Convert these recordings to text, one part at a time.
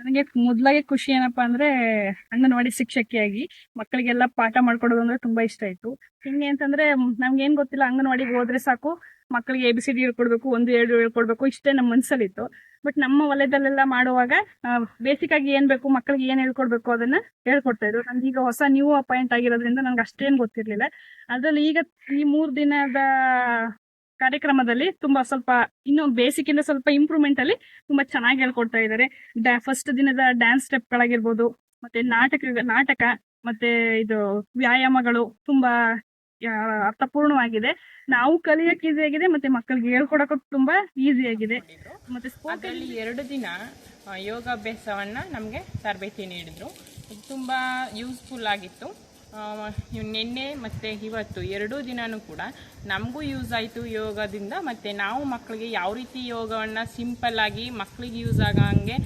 ನನಗೆ ಮೊದ್ಲಾಗೆ ಖುಷಿ ಏನಪ್ಪಾ ಅಂದ್ರೆ ಅಂಗನವಾಡಿ ಶಿಕ್ಷಕಿಯಾಗಿ ಮಕ್ಕಳಿಗೆಲ್ಲ ಪಾಠ ಮಾಡ್ಕೊಡೋದು ಅಂದ್ರೆ ತುಂಬಾ ಇಷ್ಟ ಆಯ್ತು. ಹಿಂಗೆ ಅಂತಂದ್ರೆ ನಮ್ಗೆ ಏನ್ ಗೊತ್ತಿಲ್ಲ, ಅಂಗನವಾಡಿಗೆ ಹೋದ್ರೆ ಸಾಕು ಮಕ್ಕಳಿಗೆ ABCD ಹೇಳ್ಕೊಡ್ಬೇಕು, 1 2 ಹೇಳ್ಕೊಡ್ಬೇಕು, ಇಷ್ಟೇ ನಮ್ಮ ಮನ್ಸಲ್ಲಿತ್ತು. ಬಟ್ ನಮ್ಮ ವಲಯದಲ್ಲೆಲ್ಲ ಮಾಡುವಾಗ ಬೇಸಿಕ್ ಆಗಿ ಏನ್ ಬೇಕು, ಮಕ್ಕಳಿಗೆ ಏನ್ ಹೇಳ್ಕೊಡ್ಬೇಕು ಅದನ್ನ ಹೇಳ್ಕೊಡ್ತಾ ಇದ್ರು. ನನ್ಗೆ ಈಗ ಹೊಸ ನ್ಯೂ ಅಪಾಯಿಂಟ್ ಆಗಿರೋದ್ರಿಂದ ನನ್ಗೆ ಅಷ್ಟೇನ್ ಗೊತ್ತಿರ್ಲಿಲ್ಲ. ಅದ್ರಲ್ಲಿ ಈಗ ಈ 3 ದಿನದ ಕಾರ್ಯಕ್ರಮದಲ್ಲಿ ತುಂಬಾ ಸ್ವಲ್ಪ ಇನ್ನು ಬೇಸಿಕ್ ಇಂದ ಸ್ವಲ್ಪ ಇಂಪ್ರೂವ್ಮೆಂಟ್ ಅಲ್ಲಿ ತುಂಬಾ ಚೆನ್ನಾಗಿ ಹೇಳ್ಕೊಡ್ತಾ ಇದ್ದಾರೆ. ಫಸ್ಟ್ ದಿನದ ಡ್ಯಾನ್ಸ್ ಸ್ಟೆಪ್ ಗಳಾಗಿರ್ಬೋದು, ಮತ್ತೆ ನಾಟಕ ಮತ್ತೆ ಇದು ವ್ಯಾಯಾಮಗಳು ತುಂಬಾ ಅರ್ಥಪೂರ್ಣವಾಗಿದೆ. ನಾವು ಕಲಿಯಕ್ಕೆ ಈಸಿ ಆಗಿದೆ, ಮತ್ತೆ ಮಕ್ಕಳಿಗೆ ಹೇಳ್ಕೊಡಕ್ಕೂ ತುಂಬಾ ಈಸಿ ಆಗಿದೆ. ಮತ್ತೆ ಅದರಲ್ಲಿ 2 ದಿನ ಯೋಗಾಭ್ಯಾಸವನ್ನ ನಮಗೆ ತರಬೇತಿ ನೀಡಿದ್ರು. ತುಂಬಾ ಯೂಸ್ಫುಲ್ ಆಗಿತ್ತು. ನಿನ್ನೆ ಮತ್ತು ಇವತ್ತು 2 ದಿನವೂ ಕೂಡ ನಮಗೂ ಯೂಸ್ ಆಯಿತು ಯೋಗದಿಂದ. ಮತ್ತು ನಾವು ಮಕ್ಕಳಿಗೆ ಯಾವ ರೀತಿ ಯೋಗವನ್ನು ಸಿಂಪಲ್ಲಾಗಿ ಮಕ್ಕಳಿಗೆ ಯೂಸ್ ಆಗಂಗೆ,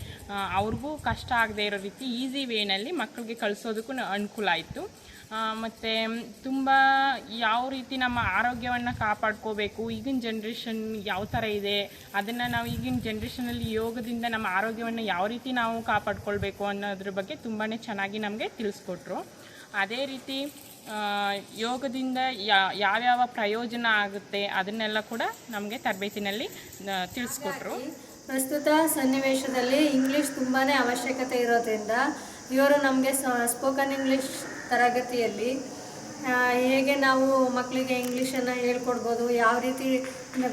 ಅವ್ರಿಗೂ ಕಷ್ಟ ಆಗದೆ ಇರೋ ರೀತಿ ಈಸಿ ವೇನಲ್ಲಿ ಮಕ್ಕಳಿಗೆ ಕಳಿಸೋದಕ್ಕೂ ಅನುಕೂಲ ಆಯಿತು. ಮತ್ತು ತುಂಬ ಯಾವ ರೀತಿ ನಮ್ಮ ಆರೋಗ್ಯವನ್ನು ಕಾಪಾಡ್ಕೋಬೇಕು, ಈಗಿನ ಜನ್ರೇಷನ್ ಯಾವ ಥರ ಇದೆ ಅದನ್ನು ನಾವು ಈಗಿನ ಜನ್ರೇಷನಲ್ಲಿ ಯೋಗದಿಂದ ನಮ್ಮ ಆರೋಗ್ಯವನ್ನು ಯಾವ ರೀತಿ ನಾವು ಕಾಪಾಡ್ಕೊಳ್ಬೇಕು ಅನ್ನೋದ್ರ ಬಗ್ಗೆ ತುಂಬಾ ಚೆನ್ನಾಗಿ ನಮಗೆ ತಿಳಿಸ್ಕೊಟ್ರು. ಅದೇ ರೀತಿ ಯೋಗದಿಂದ ಯಾವ್ಯಾವ ಪ್ರಯೋಜನ ಆಗುತ್ತೆ ಅದನ್ನೆಲ್ಲ ಕೂಡ ನಮಗೆ ತರಬೇತಿನಲ್ಲಿ ತಿಳಿಸ್ಕೊಟ್ರು. ಪ್ರಸ್ತುತ ಸನ್ನಿವೇಶದಲ್ಲಿ ಇಂಗ್ಲೀಷ್ ತುಂಬಾ ಅವಶ್ಯಕತೆ ಇರೋದ್ರಿಂದ ಇವರು ನಮಗೆ ಸ್ಪೋಕನ್ ಇಂಗ್ಲೀಷ್ ತರಗತಿಯಲ್ಲಿ ಹೇಗೆ ನಾವು ಮಕ್ಕಳಿಗೆ ಇಂಗ್ಲೀಷನ್ನು ಹೇಳ್ಕೊಡ್ಬೋದು, ಯಾವ ರೀತಿ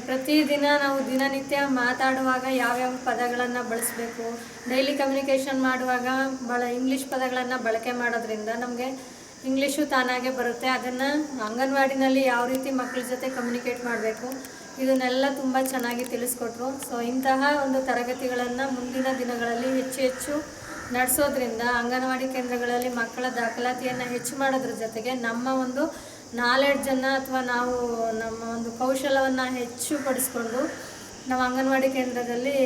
ಪ್ರತಿದಿನ ನಾವು ದಿನನಿತ್ಯ ಮಾತಾಡುವಾಗ ಯಾವ್ಯಾವ ಪದಗಳನ್ನು ಬಳಸಬೇಕು, ಡೈಲಿ ಕಮ್ಯುನಿಕೇಷನ್ ಮಾಡುವಾಗ ಇಂಗ್ಲೀಷ್ ಪದಗಳನ್ನು ಬಳಕೆ ಮಾಡೋದ್ರಿಂದ ನಮಗೆ ಇಂಗ್ಲೀಷು ತಾನಾಗೆ ಬರುತ್ತೆ. ಅದನ್ನು ಅಂಗನವಾಡಿನಲ್ಲಿ ಯಾವ ರೀತಿ ಮಕ್ಕಳ ಜೊತೆ ಕಮ್ಯುನಿಕೇಟ್ ಮಾಡಬೇಕು ಇದನ್ನೆಲ್ಲ ತುಂಬ ಚೆನ್ನಾಗಿ ತಿಳಿಸ್ಕೊಟ್ರು. ಸೊ ಇಂತಹ ಒಂದು ತರಗತಿಗಳನ್ನು ಮುಂದಿನ ದಿನಗಳಲ್ಲಿ ಹೆಚ್ಚು ನಡೆಸೋದ್ರಿಂದ ಅಂಗನವಾಡಿ ಕೇಂದ್ರಗಳಲ್ಲಿ ಮಕ್ಕಳ ದಾಖಲಾತಿಯನ್ನು ಹೆಚ್ಚು ಮಾಡೋದ್ರ ಜೊತೆಗೆ ನಮ್ಮ ಒಂದು ನಾಲೆಡ್ಜನ್ನು ಅಥವಾ ನಾವು ನಮ್ಮ ಒಂದು ಕೌಶಲವನ್ನು ಹೆಚ್ಚು ಪಡಿಸ್ಕೊಂಡು ನಾವು ಅಂಗನವಾಡಿ ಕೇಂದ್ರದಲ್ಲಿ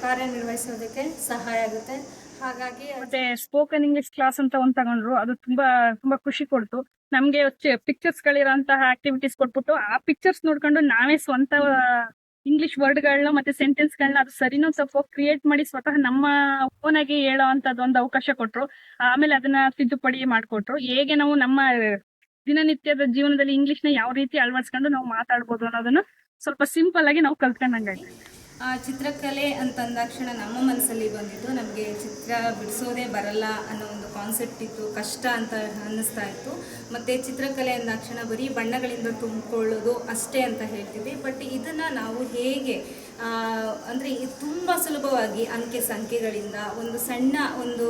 ಕಾರ್ಯನಿರ್ವಹಿಸೋದಕ್ಕೆ ಸಹಾಯ ಆಗುತ್ತೆ. ಹಾಗಾಗಿ ಮತ್ತೆ ಸ್ಪೋಕನ್ ಇಂಗ್ಲಿಷ್ ಕ್ಲಾಸ್ ಅಂತ ಒಂದು ತಗೊಂಡ್ರು, ಅದು ತುಂಬಾ ಖುಷಿ ಕೊಡ್ತು. ನಮ್ಗೆ ಪಿಕ್ಚರ್ಸ್ ಗಳಿರೋಂತಹ ಆಕ್ಟಿವಿಟೀಸ್ ಕೊಟ್ಬಿಟ್ಟು ಆ ಪಿಕ್ಚರ್ಸ್ ನೋಡ್ಕೊಂಡು ನಾವೇ ಸ್ವಂತ ಇಂಗ್ಲಿಷ್ ವರ್ಡ್ಗಳನ್ನ ಮತ್ತೆ ಸೆಂಟೆನ್ಸ್ ಗಳನ್ನ ಅದು ಸರಿನೋ ತಪ್ಪೋ ಕ್ರಿಯೇಟ್ ಮಾಡಿ ಸ್ವತಃ ನಮ್ಮ ಓನ್ ಆಗಿ ಹೇಳೋ ಅಂತದ್ದು ಒಂದು ಅವಕಾಶ ಕೊಟ್ರು. ಆಮೇಲೆ ಅದನ್ನ ತಿದ್ದುಪಡಿ ಮಾಡ್ಕೊಟ್ರು. ಹೇಗೆ ನಾವು ನಮ್ಮ ದಿನನಿತ್ಯದ ಜೀವನದಲ್ಲಿ ಇಂಗ್ಲಿಷ್ ನ ಯಾವ ರೀತಿ ಅಳವಡಿಸ್ಕೊಂಡು ನಾವು ಮಾತಾಡ್ಬೋದು ಅನ್ನೋದನ್ನ ಸ್ವಲ್ಪ ಸಿಂಪಲ್ ಆಗಿ ನಾವು ಕಲ್ತ್ಕೊಂಡಂಗಾಯ್ತು. ಚಿತ್ರಕಲೆ ಅಂತಂದಾಕ್ಷಣ ನಮ್ಮ ಮನಸ್ಸಲ್ಲಿ ಬಂದಿದ್ದು ನಮಗೆ ಚಿತ್ರ ಬಿಡಿಸೋದೇ ಬರಲ್ಲ ಅನ್ನೋ ಒಂದು ಕಾನ್ಸೆಪ್ಟ್ ಇತ್ತು, ಕಷ್ಟ ಅಂತ ಅನ್ನಿಸ್ತಾ ಇತ್ತು. ಮತ್ತು ಚಿತ್ರಕಲೆ ಅಂದಾಕ್ಷಣ ಬರೀ ಬಣ್ಣಗಳಿಂದ ತುಂಬಿಕೊಳ್ಳೋದು ಅಷ್ಟೇ ಅಂತ ಹೇಳ್ತಿದ್ದೆ. ಬಟ್ ಇದನ್ನು ನಾವು ಹೇಗೆ ಅಂದರೆ ತುಂಬ ಸುಲಭವಾಗಿ ಅಂಕೆ ಸಂಖ್ಯೆಗಳಿಂದ ಒಂದು ಸಣ್ಣ ಒಂದು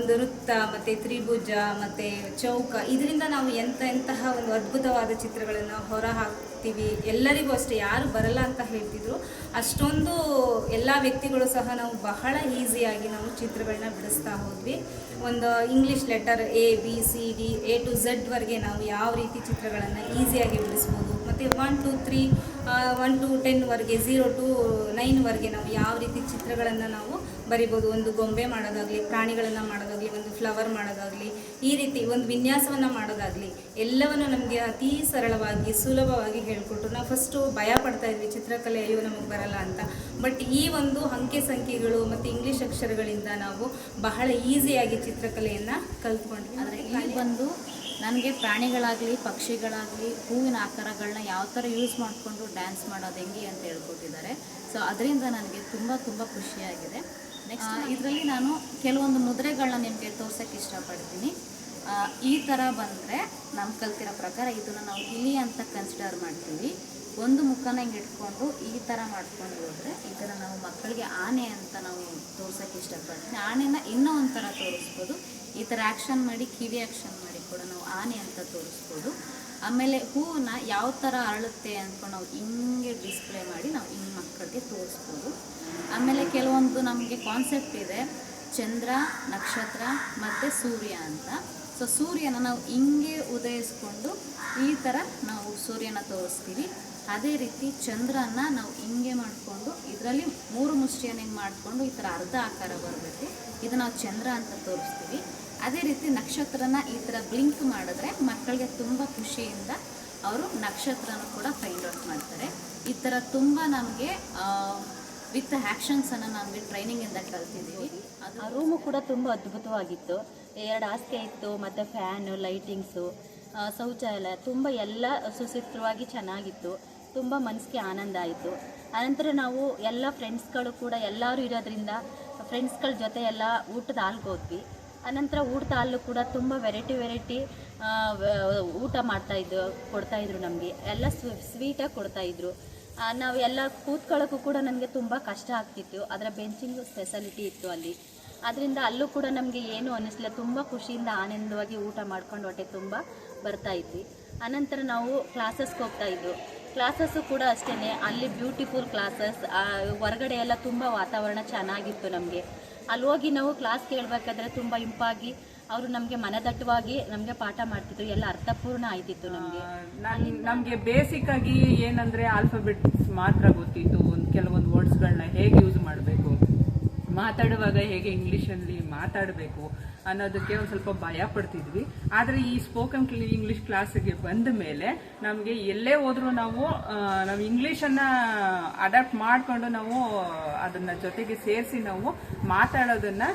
ವೃತ್ತ ಮತ್ತು ತ್ರಿಭುಜ ಮತ್ತು ಚೌಕ ಇದರಿಂದ ನಾವು ಎಂತಹ ಒಂದು ಅದ್ಭುತವಾದ ಚಿತ್ರಗಳನ್ನು ಹೊರ ಹಾಕ್ತೀವಿ. ಎಲ್ಲರಿಗೂ ಅಷ್ಟೇ, ಯಾರು ಬರಲ್ಲ ಅಂತ ಹೇಳ್ತಿದ್ರು ಅಷ್ಟೊಂದು ಎಲ್ಲ ವ್ಯಕ್ತಿಗಳು ಸಹ ನಾವು ಬಹಳ ಈಸಿಯಾಗಿ ನಾವು ಚಿತ್ರಗಳನ್ನ ಬಿಡಿಸ್ತಾ ಹೋದ್ವಿ. ಒಂದು English letter ABCD A to Z ವರೆಗೆ ನಾವು ಯಾವ ರೀತಿ ಚಿತ್ರಗಳನ್ನು ಈಸಿಯಾಗಿ ಬಿಡಿಸ್ಬೋದು. ಮತ್ತು 1 to 3 1 to 10 ವರೆಗೆ 0 to 9 ವರೆಗೆ ನಾವು ಯಾವ ರೀತಿ ಚಿತ್ರಗಳನ್ನು ನಾವು ಬರಿಬೋದು. ಒಂದು ಗೊಂಬೆ ಮಾಡೋದಾಗಲಿ, ಪ್ರಾಣಿಗಳನ್ನು ಮಾಡೋದಾಗಲಿ, ಒಂದು ಫ್ಲವರ್ ಮಾಡೋದಾಗಲಿ, ಈ ರೀತಿ ಒಂದು ವಿನ್ಯಾಸವನ್ನು ಮಾಡೋದಾಗಲಿ ಎಲ್ಲವನ್ನು ನಮಗೆ ಅತೀ ಸರಳವಾಗಿ ಸುಲಭವಾಗಿ ಹೇಳಿಕೊಟ್ರು. ನಾವು ಫಸ್ಟು ಭಯ ಪಡ್ತಾ ಇದ್ವಿ ಚಿತ್ರಕಲೆ ಅಯ್ಯೋ ನಮಗೆ ಬರಲ್ಲ ಅಂತ. ಬಟ್ ಈ ಒಂದು ಅಂಕೆ ಸಂಖ್ಯೆಗಳು ಮತ್ತು ಇಂಗ್ಲೀಷ್ ಅಕ್ಷರಗಳಿಂದ ನಾವು ಬಹಳ ಈಸಿಯಾಗಿ ಚಿತ್ರಕಲೆಯನ್ನು ಕಲ್ತ್ಕೊಂಡ್ವಿ. ಆದರೆ ಇಲ್ಲಿ ಬಂದು ನನಗೆ ಪ್ರಾಣಿಗಳಾಗಲಿ ಪಕ್ಷಿಗಳಾಗಲಿ ಹೂವಿನ ಆಕಾರಗಳನ್ನ ಯಾವ ಥರ ಯೂಸ್ ಮಾಡಿಕೊಂಡು ಡ್ಯಾನ್ಸ್ ಮಾಡೋದು ಹೆಂಗೆ ಅಂತ ಹೇಳ್ಕೊಟ್ಟಿದ್ದಾರೆ. ಸೊ ಅದರಿಂದ ನನಗೆ ತುಂಬ ಖುಷಿಯಾಗಿದೆ. ನೆಕ್ಸ್ಟ್ ಇದರಲ್ಲಿ ನಾನು ಕೆಲವೊಂದು ಮುದ್ರೆಗಳನ್ನ ನಿಮಗೆ ತೋರ್ಸೋಕ್ಕೆ ಇಷ್ಟಪಡ್ತೀನಿ. ಈ ಥರ ಬಂದರೆ ನಮ್ಮ ಕಲ್ತಿರೋ ಪ್ರಕಾರ ಇದನ್ನು ನಾವು ಇಲಿ ಅಂತ ಕನ್ಸಿಡರ್ ಮಾಡ್ತೀವಿ. ಒಂದು ಮುಖನ ಹಿಂಗೆ ಇಟ್ಕೊಂಡು ಈ ಥರ ಮಾಡ್ಕೊಂಡು ಹೋದರೆ ಇದನ್ನು ನಾವು ಮಕ್ಕಳಿಗೆ ಆನೆ ಅಂತ ನಾವು ತೋರ್ಸೋಕ್ಕೆ ಇಷ್ಟಪಡ್ತೀನಿ. ಆನೆನ ಇನ್ನೂ ಒಂಥರ ತೋರಿಸ್ಬೋದು. ಈ ಥರ ಆ್ಯಕ್ಷನ್ ಮಾಡಿ ಕಿವಿ ಆ್ಯಕ್ಷನ್ ಮಾಡಿ ಕೂಡ ನಾವು ಆನೆ ಅಂತ ತೋರಿಸ್ಬೋದು. ಆಮೇಲೆ ಹೂವನ್ನ ಯಾವ ಥರ ಅರಳುತ್ತೆ ಅಂದ್ಕೊಂಡು ನಾವು ಹಿಂಗೆ ಡಿಸ್ಪ್ಲೇ ಮಾಡಿ ನಾವು ಹಿಂಗೆ ಮಕ್ಕಳಿಗೆ ತೋರಿಸ್ಬೋದು. ಆಮೇಲೆ ಕೆಲವೊಂದು ನಮಗೆ ಕಾನ್ಸೆಪ್ಟ್ ಇದೆ, ಚಂದ್ರ, ನಕ್ಷತ್ರ ಮತ್ತು ಸೂರ್ಯ ಅಂತ. ಸೊ ಸೂರ್ಯನ ನಾವು ಹಿಂಗೆ ಉದಯಿಸ್ಕೊಂಡು ಈ ಥರ ನಾವು ಸೂರ್ಯನ ತೋರಿಸ್ತೀವಿ. ಅದೇ ರೀತಿ ಚಂದ್ರನ ನಾವು ಹಿಂಗೆ ಮಾಡಿಕೊಂಡು ಇದರಲ್ಲಿ 3 ಮುಷ್ಟಿಯನ್ನು ಹಿಂಗೆ ಮಾಡಿಕೊಂಡು ಈ ಥರ ಅರ್ಧ ಆಕಾರ ಬರಬೇಕು. ಇದು ನಾವು ಚಂದ್ರ ಅಂತ ತೋರಿಸ್ತೀವಿ. ಅದೇ ರೀತಿ ನಕ್ಷತ್ರನ ಈ ಥರ ಬ್ಲಿಂಕ್ ಮಾಡಿದ್ರೆ ಮಕ್ಕಳಿಗೆ ತುಂಬ ಖುಷಿಯಿಂದ ಅವರು ನಕ್ಷತ್ರನೂ ಕೂಡ ಫೈಂಡ್ ಔಟ್ ಮಾಡ್ತಾರೆ. ಈ ಥರ ತುಂಬ ನಮಗೆ ವಿತ್ ಆ್ಯಕ್ಷನ್ಸನ್ನು ನಮಗೆ ಟ್ರೈನಿಂಗಿಂದ ಕಲ್ತಿದ್ದೀವಿ. ಅದು ಆ ರೂಮು ಕೂಡ ತುಂಬ ಅದ್ಭುತವಾಗಿತ್ತು. 2 ಹಾಸಿಗೆ ಇತ್ತು, ಮತ್ತು ಫ್ಯಾನು, ಲೈಟಿಂಗ್ಸು, ಶೌಚಾಲಯ ತುಂಬ ಎಲ್ಲ ಸುಸೂತ್ರವಾಗಿ ಚೆನ್ನಾಗಿತ್ತು. ತುಂಬ ಮನಸ್ಸಿಗೆ ಆನಂದ ಆಯಿತು. ಆನಂತರ ನಾವು ಎಲ್ಲ ಫ್ರೆಂಡ್ಸ್ಗಳು ಕೂಡ ಎಲ್ಲರೂ ಇರೋದ್ರಿಂದ ಫ್ರೆಂಡ್ಸ್ಗಳ ಜೊತೆ ಎಲ್ಲ ಊಟದ ಹಾಲ್ಗೆ ಹೋದ್ವಿ. ಆನಂತರ ಊಟದ ಹಾಲು ಕೂಡ ತುಂಬ ವೆರೈಟಿ ಊಟ ಕೊಡ್ತಾಯಿದ್ರು ನಮಗೆ. ಎಲ್ಲ ಸ್ವೀಟಾಗಿ ಕೊಡ್ತಾಯಿದ್ರು. ನಾವು ಎಲ್ಲ ಕೂತ್ಕೊಳ್ಳೋಕ್ಕೂ ಕೂಡ ನನಗೆ ತುಂಬ ಕಷ್ಟ ಆಗ್ತಿತ್ತು. ಅದರ ಬೆಂಚಿಂಗ್ ಫೆಸಿಲಿಟಿ ಇತ್ತು ಅಲ್ಲಿ. ಅದರಿಂದ ಅಲ್ಲೂ ಕೂಡ ನಮಗೆ ಏನೂ ಅನ್ನಿಸ್ಲಿಲ್ಲ. ತುಂಬ ಖುಷಿಯಿಂದ ಆನಂದವಾಗಿ ಊಟ ಮಾಡ್ಕೊಂಡು ಹೊಟ್ಟೆ ತುಂಬ ಬರ್ತಾಯಿದ್ವಿ. ಆನಂತರ ನಾವು ಕ್ಲಾಸಸ್ಗೆ ಹೋಗ್ತಾಯಿದ್ವು. ಕ್ಲಾಸಸ್ಸು ಕೂಡ ಅಷ್ಟೇ, ಅಲ್ಲಿ ಬ್ಯೂಟಿಫುಲ್ ಕ್ಲಾಸಸ್. ಹೊರಗಡೆ ಎಲ್ಲ ತುಂಬ ವಾತಾವರಣ ಚೆನ್ನಾಗಿತ್ತು ನಮಗೆ. ಅಲ್ಲಿ ಹೋಗಿ ನಾವು ಕ್ಲಾಸ್ ಕೇಳಬೇಕಾದ್ರೆ ತುಂಬ ಇಂಪಾಗಿ ಅವರು ನಮಗೆ ಮನದಟ್ಟವಾಗಿ ನಮಗೆ ಪಾಠ ಮಾಡ್ತಿದ್ರು. ಎಲ್ಲ ಅರ್ಥಪೂರ್ಣ ಆಯ್ತಿತ್ತು ನಮಗೆ. ನಮಗೆ ಬೇಸಿಕ್ ಆಗಿ ಏನಂದ್ರೆ ಆಲ್ಫಾಬೆಟ್ಸ್ ಮಾತ್ರ ಗೊತ್ತಿತ್ತು. ಕೆಲವೊಂದು ವರ್ಡ್ಸ್ಗಳನ್ನ ಹೇಗೆ ಯೂಸ್ ಮಾಡಬೇಕು, ಮಾತಾಡುವಾಗ ಹೇಗೆ ಇಂಗ್ಲೀಷಲ್ಲಿ ಮಾತಾಡಬೇಕು ಅನ್ನೋದಕ್ಕೆ ಒಂದು ಸ್ವಲ್ಪ ಭಯ ಪಡ್ತಿದ್ವಿ. ಆದರೆ ಈ ಸ್ಪೋಕನ್ ಇಂಗ್ಲೀಷ್ ಕ್ಲಾಸಿಗೆ ಬಂದ ಮೇಲೆ ನಮಗೆ ಎಲ್ಲೇ ಹೋದ್ರೂ ನಾವು ಇಂಗ್ಲೀಷನ್ನು ಅಡಾಪ್ಟ್ ಮಾಡಿಕೊಂಡು ನಾವು ಅದನ್ನು ಜೊತೆಗೆ ಸೇರಿಸಿ ನಾವು ಮಾತಾಡೋದನ್ನು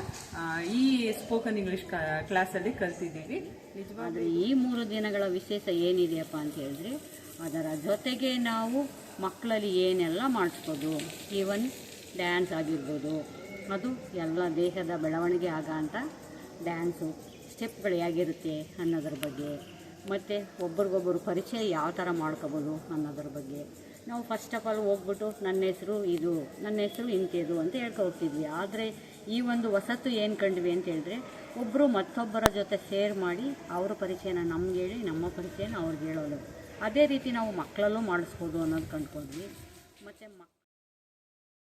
ಈ ಸ್ಪೋಕನ್ ಇಂಗ್ಲೀಷ್ ಕ್ಲಾಸಲ್ಲಿ ಕಲ್ತಿದ್ದೀವಿ. ಆದರೆ ಈ 3 ದಿನಗಳ ವಿಶೇಷ ಏನಿದೆಯಪ್ಪ ಅಂತ ಹೇಳಿದ್ರೆ, ಅದರ ಜೊತೆಗೆ ನಾವು ಮಕ್ಕಳಲ್ಲಿ ಏನೆಲ್ಲ ಮಾಡಿಸ್ಬೋದು, ಈವನ್ ಡ್ಯಾನ್ಸ್ ಆಗಿರ್ಬೋದು, ಅದು ಎಲ್ಲ ದೇಹದ ಬೆಳವಣಿಗೆ ಆಗೋಂಥ ಡ್ಯಾನ್ಸು ಸ್ಟೆಪ್ಗಳು ಹೇಗಿರುತ್ತೆ ಅನ್ನೋದ್ರ ಬಗ್ಗೆ, ಮತ್ತು ಒಬ್ರಿಗೊಬ್ಬರು ಪರಿಚಯ ಯಾವ ಥರ ಮಾಡ್ಕೋಬೋದು ಅನ್ನೋದ್ರ ಬಗ್ಗೆ ನಾವು ಫಸ್ಟ್ ಆಫ್ ಆಲ್ ಹೋಗ್ಬಿಟ್ಟು ನನ್ನ ಹೆಸರು ಇಂಥದ್ದು ಅಂತ ಹೋಗ್ತಿದ್ವಿ. ಆದರೆ ಈ ಒಂದು ಹೊಸತು ಏನು ಕಂಡ್ವಿ ಅಂತ ಹೇಳಿದ್ರೆ, ಒಬ್ಬರು ಮತ್ತೊಬ್ಬರ ಜೊತೆ ಶೇರ್ ಮಾಡಿ ಅವರ ಪರಿಚಯನ ನಮ್ಗೆ ಹೇಳಿ ನಮ್ಮ ಪರಿಚಯನ ಅವ್ರಿಗೆ ಹೇಳೋದು. ಅದೇ ರೀತಿ ನಾವು ಮಕ್ಕಳಲ್ಲೂ ಮಾಡಿಸ್ಬೋದು ಅನ್ನೋದು ಕಂಡ್ಕೊಂಡ್ವಿ. ಮತ್ತು